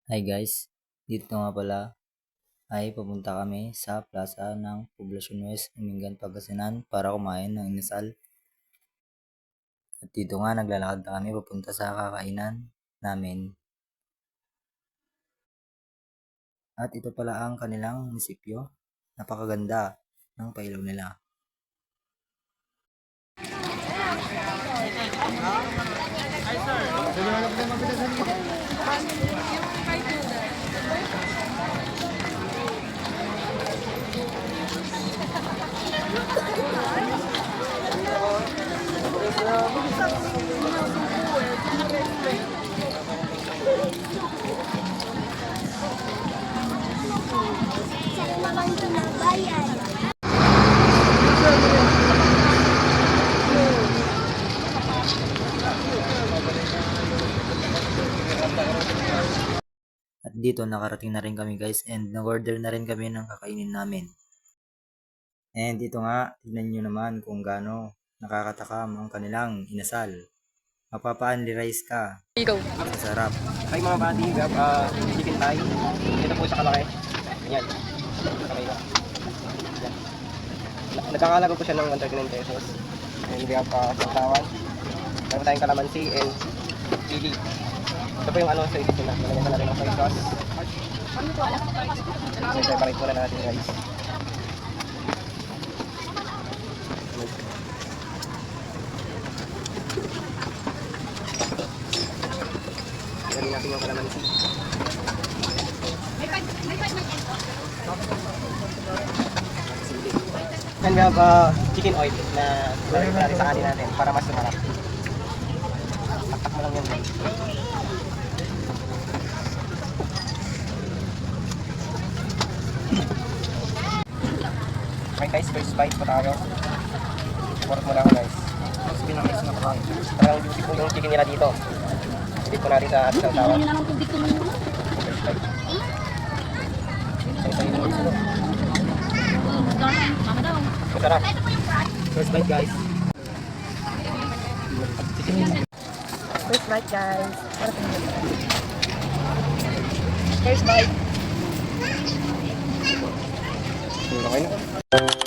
Hi guys, dito nga pala ay pupunta kami sa plaza ng Poblacion West, Umingan, Pangasinan para kumain ng inasal. At dito nga naglalakad na kami papunta sa kakainan namin. At ito pala ang kanilang munisipyo. Napakaganda ng pailaw nila. At dito nakarating na rin kami guys, and nag-order na rin kami ng kakainin namin. And ito nga, tignan nyo naman kung gaano nakakatakam ang kanilang inasal. Mapapa-only rice ka. Masarap. Hi mga buddy, we have chicken thigh. Ito po sa kalaki. Yan. Kamay na. Yan. Nagkakalago po siya ng 139 pesos. And we have sausawan. Meron tayong kalamansi and chili. Ito po yung ano sa edit nila. Nalagyan na natin ng soy sauce. So, separate muna natin guys. Lagyan natin yung kalamansi. And we have chicken oil na lalagyan natin sa kanin natin para mas sumarap. Taktak mo lang yun. Okay guys, first bite po tayo. Support mo lang guys. Mas pinakis na kain. Parang juicy po yung chicken nila dito. Hindi po natin sa ating sausawan. First bite. Isa-isa yung gusto. Masarap. First bite guys. First bite guys. First bite. Okay na.